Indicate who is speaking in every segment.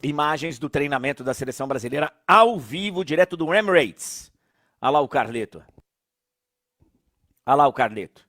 Speaker 1: Imagens do treinamento da seleção brasileira ao vivo, direto do Emirates. Olha lá o Carleto. Olha lá o Carleto.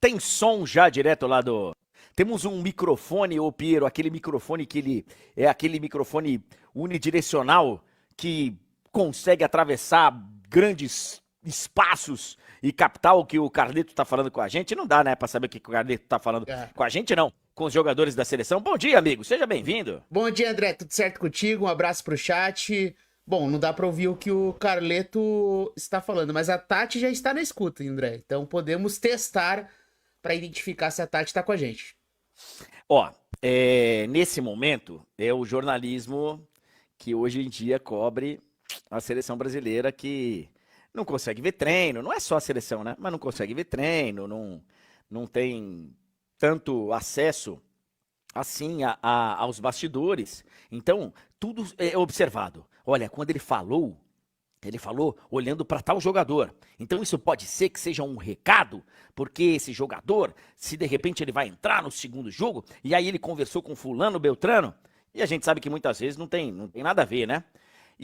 Speaker 1: Tem som já direto lá do... Temos um microfone, ô Piero, aquele microfone que ele... É aquele microfone unidirecional que consegue atravessar grandes espaços e captar o que o Carleto tá falando com a gente. Não dá, né, pra saber o que o Carleto tá falando com a gente, não. Com os jogadores da seleção. Bom dia, amigo. Seja bem-vindo.
Speaker 2: Bom dia, André. Tudo certo contigo? Um abraço pro chat. Bom, não dá pra ouvir o que o Carleto está falando, mas a Tati já está na escuta, André. Então podemos testar pra identificar se a Tati tá com a gente.
Speaker 1: Ó, nesse momento, é o jornalismo que hoje em dia cobre a seleção brasileira, que não consegue ver treino. Não é só a seleção, né? Mas não consegue ver treino, não tem tanto acesso assim aos bastidores. Então, tudo é observado. Olha, quando ele falou olhando para tal jogador. Então isso pode ser que seja um recado, porque esse jogador, se de repente ele vai entrar no segundo jogo, e aí ele conversou com fulano, Beltrano, e a gente sabe que muitas vezes não tem nada a ver, né?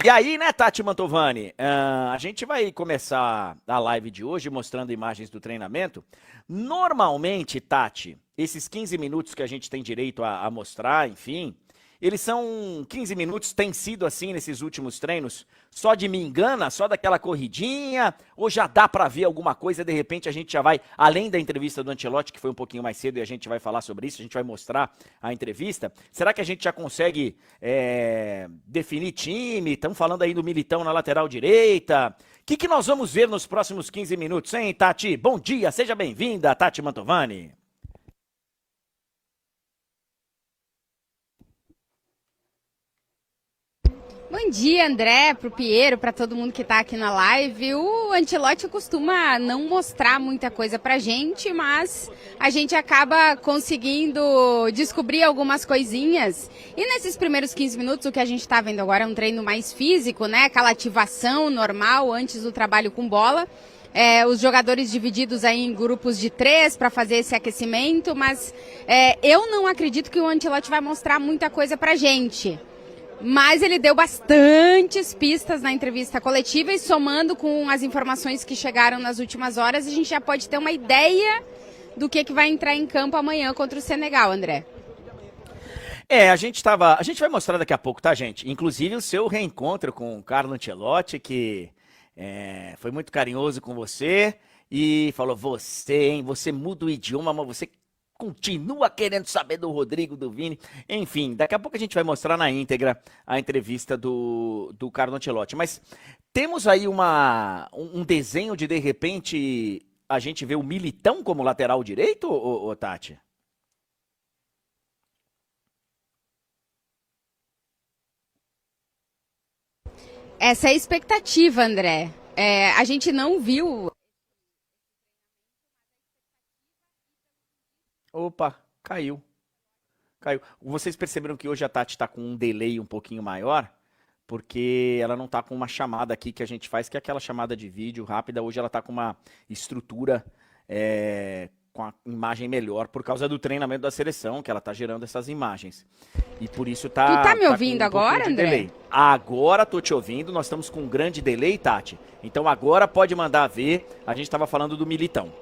Speaker 1: E aí, né, Tati Mantovani, a gente vai começar a live de hoje mostrando imagens do treinamento. Normalmente, Tati, esses 15 minutos que a gente tem direito a mostrar, enfim, eles são 15 minutos, tem sido assim nesses últimos treinos, só de me engana, só daquela corridinha, ou já dá pra ver alguma coisa, de repente a gente já vai, além da entrevista do Ancelotti, que foi um pouquinho mais cedo e a gente vai falar sobre isso, a gente vai mostrar a entrevista, será que a gente já consegue definir time? Estamos falando aí do Militão na lateral direita, o que nós vamos ver nos próximos 15 minutos, hein, Tati? Bom dia, seja bem-vinda, Tati Mantovani.
Speaker 3: Bom dia, André, pro Piero, para todo mundo que tá aqui na live. O Ancelotti costuma não mostrar muita coisa pra gente, mas a gente acaba conseguindo descobrir algumas coisinhas. E nesses primeiros 15 minutos, o que a gente tá vendo agora é um treino mais físico, né? Aquela ativação normal antes do trabalho com bola. Os jogadores divididos aí em grupos de 3 para fazer esse aquecimento, mas eu não acredito que o Ancelotti vai mostrar muita coisa pra gente. Mas ele deu bastantes pistas na entrevista coletiva e somando com as informações que chegaram nas últimas horas, a gente já pode ter uma ideia do que vai entrar em campo amanhã contra o Senegal, André.
Speaker 1: A gente vai mostrar daqui a pouco, tá, gente? Inclusive o seu reencontro com o Carlo Ancelotti, que foi muito carinhoso com você e falou, você muda o idioma, mas você continua querendo saber do Rodrigo, do Vini. Enfim, daqui a pouco a gente vai mostrar na íntegra a entrevista do Carlo Ancelotti. Mas temos aí um desenho de repente, a gente vê o Militão como lateral direito, ô Tati?
Speaker 3: Essa é a expectativa, André. A gente não viu...
Speaker 1: Opa, caiu. Vocês perceberam que hoje a Tati está com um delay um pouquinho maior? Porque ela não está com uma chamada aqui que a gente faz, que é aquela chamada de vídeo rápida. Hoje ela está com uma estrutura com a imagem melhor por causa do treinamento da seleção, que ela está gerando essas imagens. E por isso tá...
Speaker 3: Tu tá me ouvindo agora, André?
Speaker 1: Delay. Agora tô te ouvindo, nós estamos com um grande delay, Tati. Então agora pode mandar ver, a gente estava falando do Militão.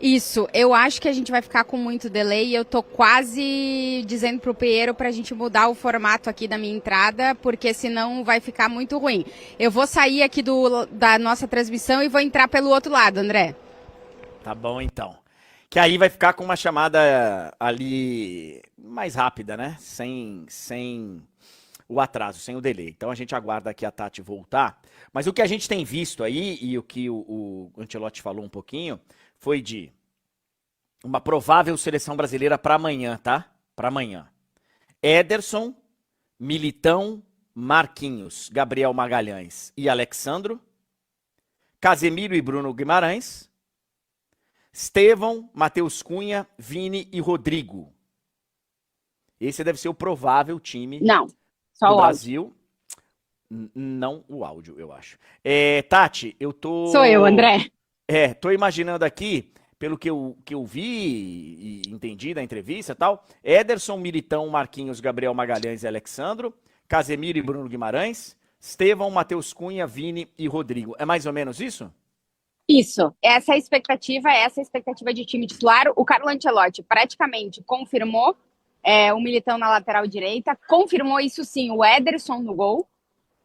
Speaker 3: Isso, eu acho que a gente vai ficar com muito delay e eu tô quase dizendo pro Piero pra gente mudar o formato aqui da minha entrada, porque senão vai ficar muito ruim. Eu vou sair aqui da nossa transmissão e vou entrar pelo outro lado, André.
Speaker 1: Tá bom, então. Que aí vai ficar com uma chamada ali mais rápida, né? Sem o atraso, sem o delay. Então a gente aguarda aqui a Tati voltar. Mas o que a gente tem visto aí, e o que o Ancelotti falou um pouquinho, foi de uma provável seleção brasileira para amanhã, tá? Para amanhã. Ederson, Militão, Marquinhos, Gabriel Magalhães e Alexandro, Casemiro e Bruno Guimarães, Estevão, Matheus Cunha, Vini e Rodrigo. Esse deve ser o provável time do Brasil. Não o áudio, eu acho. Tati, eu tô...
Speaker 4: Sou eu, André.
Speaker 1: Tô imaginando aqui, pelo que eu vi e entendi da entrevista e tal, Ederson, Militão, Marquinhos, Gabriel Magalhães e Alexandro, Casemiro e Bruno Guimarães, Estevão, Matheus Cunha, Vini e Rodrigo. É mais ou menos isso?
Speaker 3: Isso, essa é a expectativa de time titular. O Carlo Ancelotti praticamente confirmou o Militão na lateral direita, confirmou isso sim, o Ederson no gol,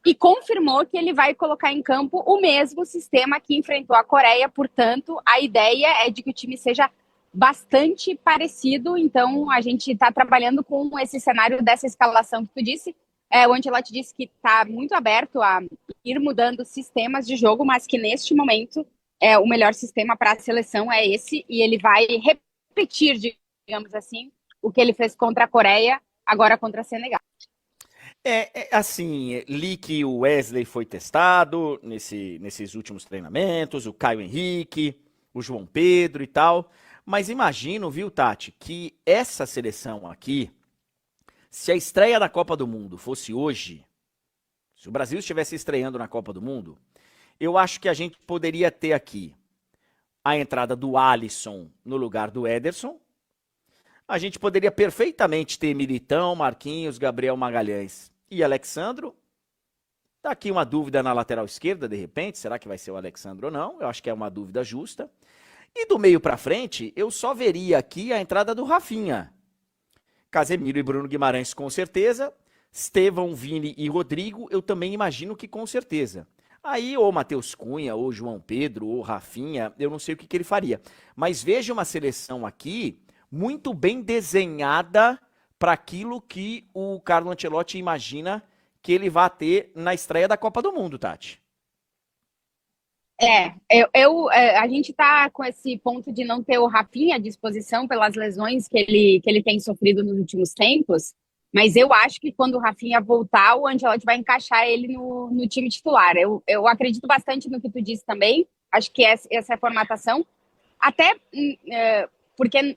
Speaker 3: e confirmou que ele vai colocar em campo o mesmo sistema que enfrentou a Coreia. Portanto, a ideia é de que o time seja bastante parecido. Então, a gente está trabalhando com esse cenário dessa escalação que tu disse. O Ancelotti disse que está muito aberto a ir mudando sistemas de jogo, mas que neste momento o melhor sistema para a seleção é esse, e ele vai repetir, digamos assim, o que ele fez contra a Coreia, agora contra a Senegal.
Speaker 1: Assim, li que o Wesley foi testado nesses últimos treinamentos, o Caio Henrique, o João Pedro e tal, mas imagino, viu, Tati, que essa seleção aqui, se a estreia da Copa do Mundo fosse hoje, se o Brasil estivesse estreando na Copa do Mundo, eu acho que a gente poderia ter aqui a entrada do Alisson no lugar do Ederson. A gente poderia perfeitamente ter Militão, Marquinhos, Gabriel Magalhães e Alexandro. Tá aqui uma dúvida na lateral esquerda, de repente. Será que vai ser o Alexandro ou não? Eu acho que é uma dúvida justa. E do meio para frente, eu só veria aqui a entrada do Rafinha. Casemiro e Bruno Guimarães, com certeza. Estevão, Vini e Rodrigo, eu também imagino que com certeza. Aí, ou Matheus Cunha, ou João Pedro, ou Rafinha, eu não sei o que ele faria. Mas veja uma seleção aqui muito bem desenhada para aquilo que o Carlo Ancelotti imagina que ele vai ter na estreia da Copa do Mundo, Tati.
Speaker 3: A gente tá com esse ponto de não ter o Rafinha à disposição pelas lesões que ele tem sofrido nos últimos tempos, mas eu acho que quando o Rafinha voltar, o Ancelotti vai encaixar ele no time titular. Eu acredito bastante no que tu disse também, acho que essa é a formatação, até porque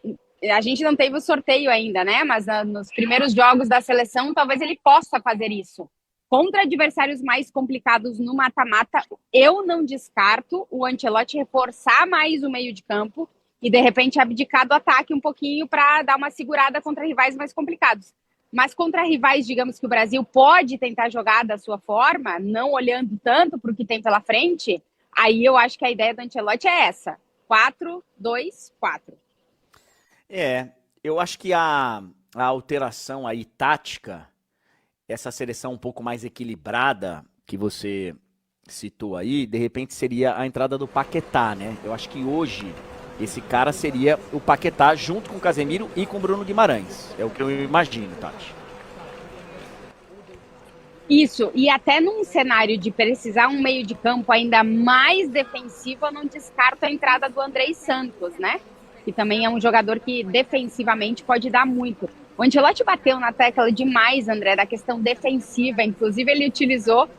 Speaker 3: a gente não teve o sorteio ainda, né? Mas nos primeiros jogos da seleção, talvez ele possa fazer isso. Contra adversários mais complicados no mata-mata, eu não descarto o Ancelotti reforçar mais o meio de campo e, de repente, abdicar do ataque um pouquinho para dar uma segurada contra rivais mais complicados. Mas contra rivais, digamos, que o Brasil pode tentar jogar da sua forma, não olhando tanto para o que tem pela frente, aí eu acho que a ideia do Ancelotti é essa. 4-2-4.
Speaker 1: Eu acho que a alteração aí tática, essa seleção um pouco mais equilibrada que você citou aí, de repente seria a entrada do Paquetá, né? Eu acho que hoje esse cara seria o Paquetá junto com o Casemiro e com o Bruno Guimarães. É o que eu imagino, Tati.
Speaker 3: Isso, e até num cenário de precisar um meio de campo ainda mais defensivo, eu não descarto a entrada do Andrei Santos, né? Que também é um jogador que defensivamente pode dar muito. O Ancelotti bateu na tecla demais, André, da questão defensiva. Inclusive, ele utilizou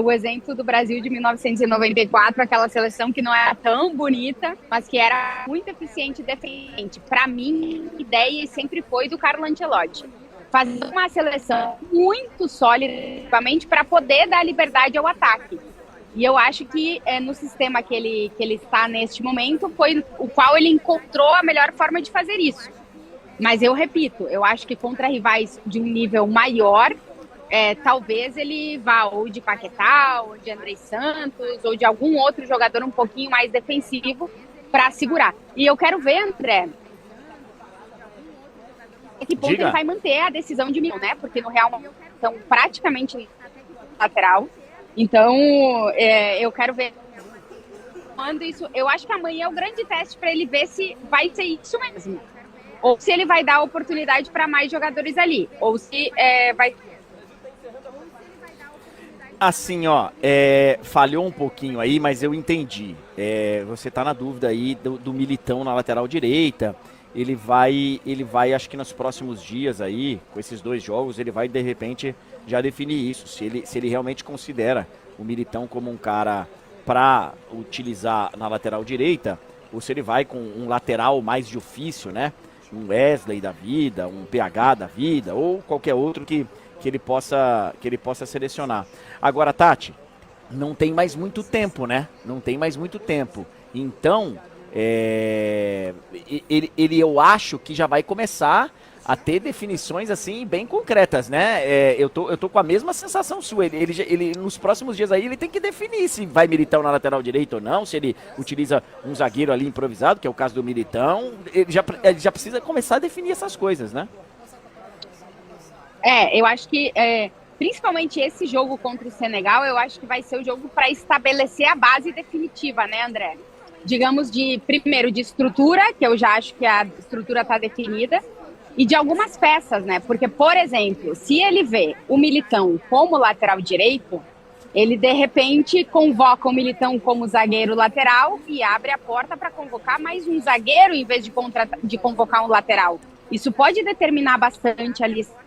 Speaker 3: o exemplo do Brasil de 1994, aquela seleção que não era tão bonita, mas que era muito eficiente e defendente. Para mim, a ideia sempre foi do Carlo Ancelotti. Fazer uma seleção muito sólida para poder dar liberdade ao ataque. E eu acho que no sistema que ele está neste momento, foi o qual ele encontrou a melhor forma de fazer isso. Mas eu repito, eu acho que contra rivais de um nível maior, talvez ele vá ou de Paquetá, ou de Andrei Santos, ou de algum outro jogador um pouquinho mais defensivo para segurar. E eu quero ver, André, a que ponto ele vai manter a decisão de Milão, né? Porque no Real estão praticamente lateral. Então, eu quero ver quando isso. Eu acho que amanhã é o grande teste para ele ver se vai ser isso mesmo. Ou se ele vai dar oportunidade para mais jogadores ali. Ou se vai.
Speaker 1: Assim, falhou um pouquinho aí, mas eu entendi. Você tá na dúvida aí do Militão na lateral direita. Ele vai, acho que nos próximos dias aí, com esses 2 jogos, ele vai de repente já definir isso. Se ele realmente considera o Militão como um cara para utilizar na lateral direita, ou se ele vai com um lateral mais de ofício, né? Um Wesley da vida, um PH da vida, ou qualquer outro que ele possa selecionar. Agora, Tati, não tem mais muito tempo, né? Não tem mais muito tempo. Então, eu acho que já vai começar a ter definições assim bem concretas, né? Eu tô com a mesma sensação sua. Ele nos próximos dias aí ele tem que definir se vai Militão na lateral direita ou não, se ele utiliza um zagueiro ali improvisado, que é o caso do Militão. Ele já precisa começar a definir essas coisas, né?
Speaker 3: Eu acho que principalmente esse jogo contra o Senegal, eu acho que vai ser o jogo para estabelecer a base definitiva, né, André? Digamos primeiro de estrutura, que eu já acho que a estrutura está definida, e de algumas peças, né? Porque, por exemplo, se ele vê o Militão como lateral direito, ele de repente convoca o Militão como zagueiro lateral e abre a porta para convocar mais um zagueiro em vez de convocar um lateral. Isso pode determinar bastante a lista.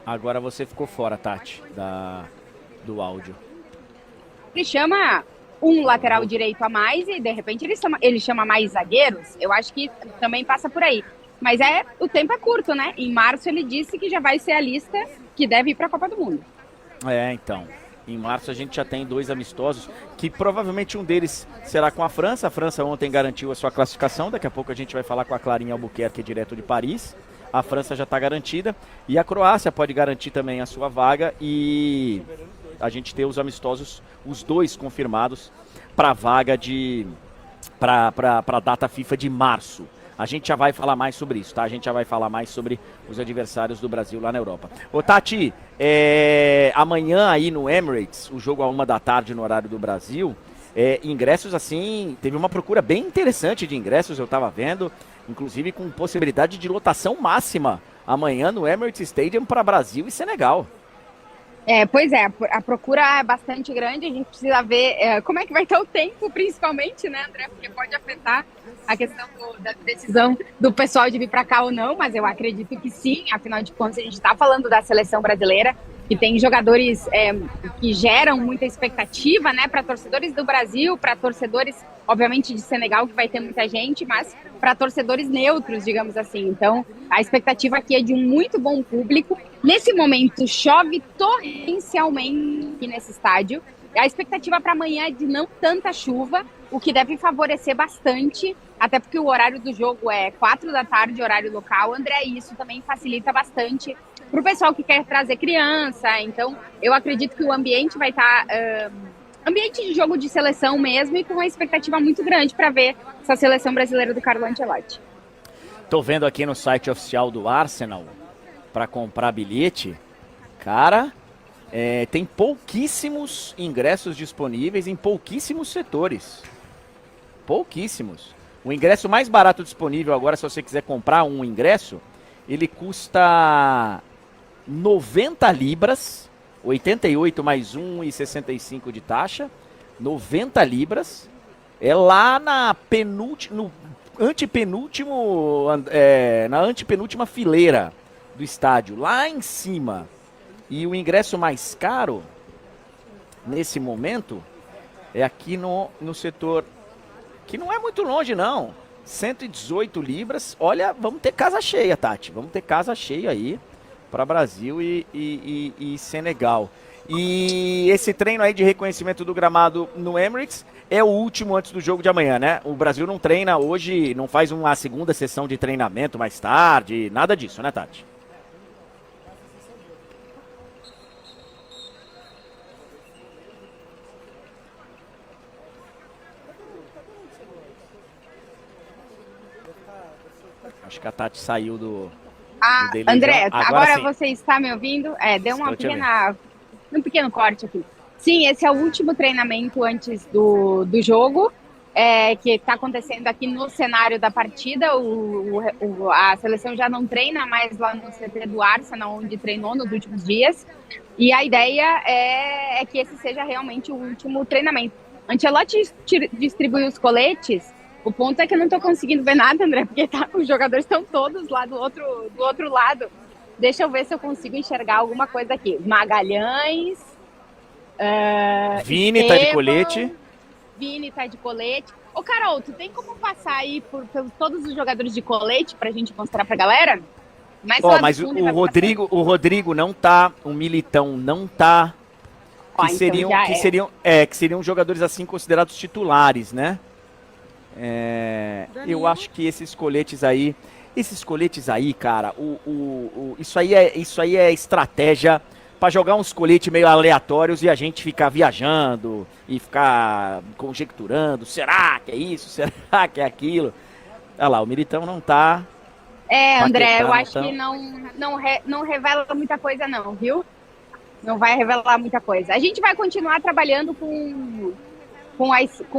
Speaker 1: Agora você ficou fora, Tati, do áudio.
Speaker 3: Ele chama um lateral direito a mais e, de repente, ele chama mais zagueiros. Eu acho que também passa por aí. Mas o tempo é curto, né? Em março ele disse que já vai ser a lista que deve ir para a Copa do Mundo.
Speaker 1: Então. Em março a gente já tem 2 amistosos, que provavelmente um deles será com a França. A França ontem garantiu a sua classificação. Daqui a pouco a gente vai falar com a Clarinha Albuquerque, direto de Paris. A França já está garantida. E a Croácia pode garantir também a sua vaga. E a gente tem os amistosos, os 2 confirmados para a vaga para a data FIFA de março. A gente já vai falar mais sobre isso, tá? A gente já vai falar mais sobre os adversários do Brasil lá na Europa. Ô, Tati, amanhã aí no Emirates, o jogo à 1 da tarde no horário do Brasil, ingressos assim, teve uma procura bem interessante de ingressos, eu tava vendo, inclusive com possibilidade de lotação máxima amanhã no Emirates Stadium para Brasil e Senegal.
Speaker 3: Pois é, a procura é bastante grande, a gente precisa ver como é que vai estar o tempo, principalmente, né, André? Porque pode afetar a questão da decisão do pessoal de vir para cá ou não, mas eu acredito que sim, afinal de contas a gente está falando da seleção brasileira, que tem jogadores que geram muita expectativa, né, para torcedores do Brasil, para torcedores, obviamente, de Senegal, que vai ter muita gente, mas para torcedores neutros, digamos assim. Então, a expectativa aqui é de um muito bom público. Nesse momento, chove torrencialmente nesse estádio. A expectativa para amanhã é de não tanta chuva, o que deve favorecer bastante, até porque o horário do jogo é 4 da tarde, horário local, André, e isso também facilita bastante para o pessoal que quer trazer criança. Então, eu acredito que o ambiente vai estar ambiente de jogo de seleção mesmo, e com uma expectativa muito grande para ver essa seleção brasileira do Carlo Ancelotti.
Speaker 1: Tô vendo aqui no site oficial do Arsenal para comprar bilhete. Cara, tem pouquíssimos ingressos disponíveis em pouquíssimos setores. Pouquíssimos. O ingresso mais barato disponível agora, se você quiser comprar um ingresso, ele custa 90 libras, 88 mais 1,65 de taxa, 90 libras. É lá na antepenúltima fileira do estádio, lá em cima. E o ingresso mais caro, nesse momento, é aqui no setor, que não é muito longe não, 118 libras. Olha, vamos ter casa cheia, Tati, vamos ter casa cheia aí para Brasil e Senegal. E esse treino aí de reconhecimento do gramado no Emirates é o último antes do jogo de amanhã, né? O Brasil não treina hoje, não faz uma segunda sessão de treinamento mais tarde, nada disso, né, Tati? Acho que a Tati saiu do delay.
Speaker 3: André, agora
Speaker 1: sim.
Speaker 3: você está me ouvindo? Deu um pequeno corte aqui. Sim, esse é o último treinamento antes do jogo, que está acontecendo aqui no cenário da partida. A seleção já não treina mais lá no CT do Arsenal, onde treinou nos últimos dias. E a ideia é que esse seja realmente o último treinamento. Ancelotti distribuiu os coletes. O ponto é que eu não estou conseguindo ver nada, André, porque os jogadores estão todos lá do outro lado. Deixa eu ver se eu consigo enxergar alguma coisa aqui. Magalhães.
Speaker 1: Vini tá de colete.
Speaker 3: Vini tá de colete. Ô, Carol, tu tem como passar aí por todos os jogadores de colete pra gente mostrar pra galera? Mas,
Speaker 1: Ó, mas o Rodrigo não tá, o Militão não tá,
Speaker 3: Ó,
Speaker 1: que seriam,
Speaker 3: então já
Speaker 1: que seriam jogadores assim considerados titulares, né? Eu acho que esses coletes aí, cara, isso aí é estratégia pra jogar uns coletes meio aleatórios e a gente ficar viajando e ficar conjecturando, será que é isso, será que é aquilo? Olha lá, o Militão não tá.
Speaker 3: André, eu acho
Speaker 1: então.
Speaker 3: que não revela muita coisa não, viu? Não vai revelar muita coisa. A gente vai continuar trabalhando com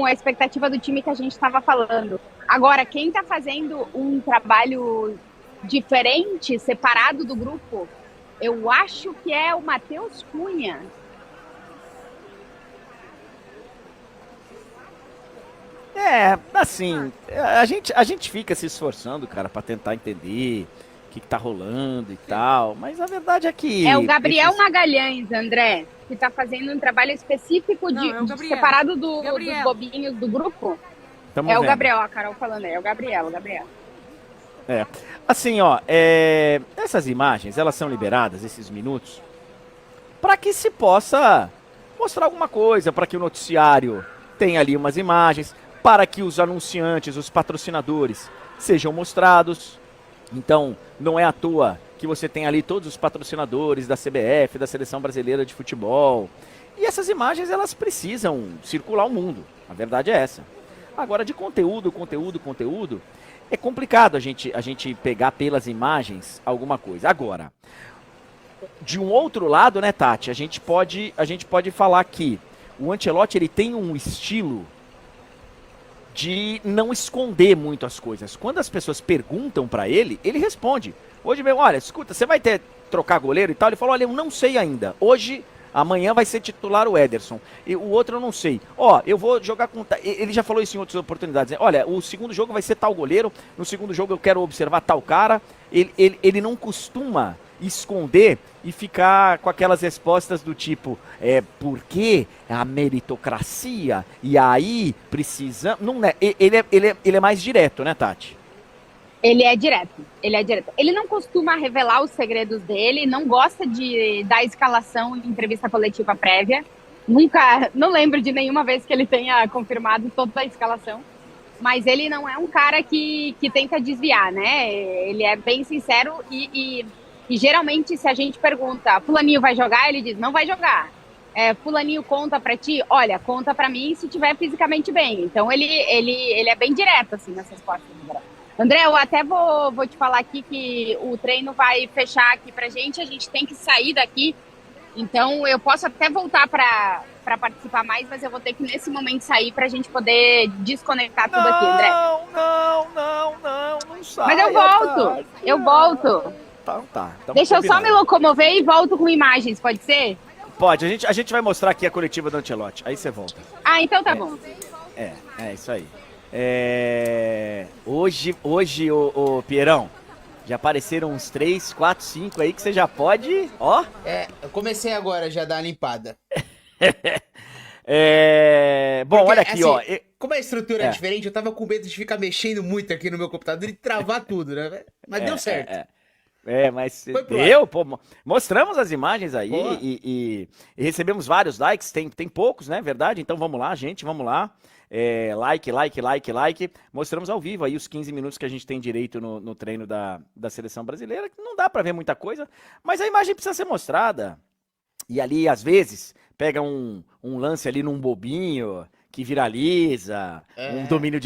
Speaker 3: a expectativa do time que a gente estava falando. Agora, quem está fazendo um trabalho diferente, separado do grupo, eu acho que é o Matheus Cunha.
Speaker 1: Assim, a gente fica se esforçando, cara, pra tentar entender o que tá rolando e tal, mas a verdade é que...
Speaker 3: É o Gabriel Magalhães, André, que tá fazendo um trabalho específico de separado dos bobinhos do grupo.
Speaker 1: Tamo
Speaker 3: o
Speaker 1: vendo.
Speaker 3: Gabriel, a Carol falando, é o Gabriel.
Speaker 1: Assim, ó, essas imagens, elas são liberadas, esses minutos, para que se possa mostrar alguma coisa, para que o noticiário tenha ali umas imagens, para que os anunciantes, os patrocinadores sejam mostrados. Então, não é à toa que você tem ali todos os patrocinadores da CBF, da Seleção Brasileira de Futebol. E essas imagens, elas precisam circular o mundo. A verdade é essa. Agora, de conteúdo, é complicado a gente pegar pelas imagens alguma coisa. Agora, de um outro lado, né, Tati, a gente pode falar que o Ancelotti, ele tem um estilo de não esconder muito as coisas. Quando as pessoas perguntam pra ele, ele responde. Hoje mesmo, olha, escuta, você vai trocar goleiro e tal? Ele falou, olha, eu não sei ainda. Amanhã vai ser titular o Ederson. E o outro eu não sei. Eu vou jogar com... Ele já falou isso em outras oportunidades. Né? Olha, o segundo jogo vai ser tal goleiro. No segundo jogo eu quero observar tal cara. Ele não costuma esconder e ficar com aquelas respostas do tipo, por que a meritocracia? E aí precisa... Não, né? Ele é mais direto, né, Tati?
Speaker 3: Ele é direto. Ele não costuma revelar os segredos dele, não gosta de dar escalação em entrevista coletiva prévia. Não lembro de nenhuma vez que ele tenha confirmado toda a escalação. Mas ele não é um cara que tenta desviar, né? Ele é bem sincero e geralmente se a gente pergunta, fulaninho vai jogar? Ele diz, não vai jogar. Fulaninho conta pra ti? Olha, conta pra mim se tiver fisicamente bem. Então ele é bem direto, assim, nessas respostas. André, eu até vou te falar aqui que o treino vai fechar aqui pra gente, a gente tem que sair daqui. Então eu posso até voltar pra participar mais, mas eu vou ter que nesse momento sair pra gente poder desconectar tudo aqui, André.
Speaker 1: Não sai.
Speaker 3: Mas eu volto.
Speaker 1: Tá.
Speaker 3: Deixa eu só me locomover e volto com imagens, pode ser?
Speaker 1: Pode, a gente vai mostrar aqui a coletiva do Ancelotti, aí você volta.
Speaker 3: Ah, então tá bom.
Speaker 1: É isso aí. Hoje, ô Pierão, já apareceram uns 3, 4, 5 aí que você já pode, ó.
Speaker 2: Eu comecei agora já a dar uma limpada.
Speaker 1: Bom,
Speaker 2: Porque,
Speaker 1: olha aqui,
Speaker 2: assim,
Speaker 1: ó.
Speaker 2: Como a estrutura é diferente, eu tava com medo de ficar mexendo muito aqui no meu computador e travar tudo, né? Mas deu certo.
Speaker 1: Mas
Speaker 2: Foi pro
Speaker 1: deu, pô, mostramos as imagens aí
Speaker 2: Boa.
Speaker 1: e recebemos vários likes, tem poucos, né, verdade? Então vamos lá, gente, vamos lá. Like. Mostramos ao vivo aí os 15 minutos que a gente tem direito no treino da Seleção Brasileira, que não dá pra ver muita coisa, mas a imagem precisa ser mostrada. E ali, às vezes, pega um lance ali num bobinho que viraliza, um domínio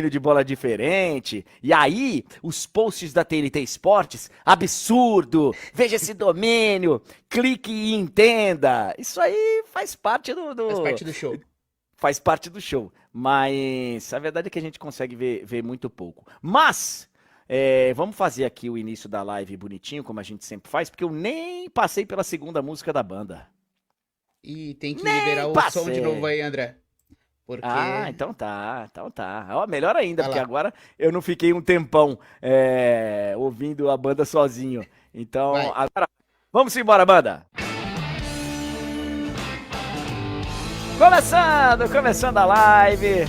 Speaker 1: de bola diferente. E aí, os posts da TNT Esportes, absurdo, veja esse domínio, clique e entenda. Isso aí faz parte
Speaker 2: Faz parte do show.
Speaker 1: Faz parte do show. Mas a verdade é que a gente consegue ver muito pouco. Mas vamos fazer aqui o início da live bonitinho, como a gente sempre faz, porque eu nem passei pela segunda música da banda.
Speaker 2: E tem que
Speaker 1: Nem
Speaker 2: liberar o
Speaker 1: passei.
Speaker 2: som de novo aí, André. Porque...
Speaker 1: Ah, então tá. Ó, melhor ainda,
Speaker 2: Vai
Speaker 1: porque
Speaker 2: lá.
Speaker 1: agora eu não fiquei um tempão ouvindo a banda sozinho. Então,
Speaker 2: Vai.
Speaker 1: agora vamos embora, banda! Começando a live.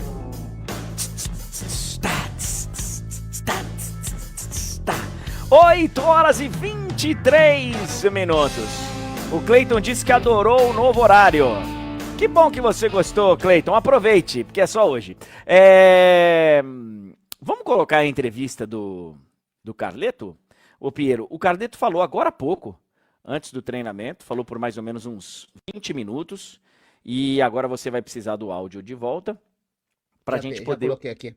Speaker 1: 8 horas e 23 minutos. O Cleiton disse que adorou o novo horário. Que bom que você gostou, Cleiton. Aproveite, porque é só hoje. Vamos colocar a entrevista do Carleto? Ô, Piero, o Carleto falou agora há pouco, antes do treinamento, falou por mais ou menos uns 20 minutos. E agora você vai precisar do áudio de volta pra gente poder...
Speaker 2: Já coloquei aqui.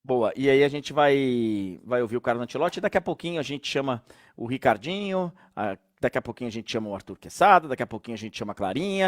Speaker 1: Boa, e aí a gente vai ouvir o Carlo Ancelotti, daqui a pouquinho a gente chama o Ricardinho, daqui a pouquinho a gente chama o Arthur Quesada, daqui a pouquinho a gente chama a Clarinha,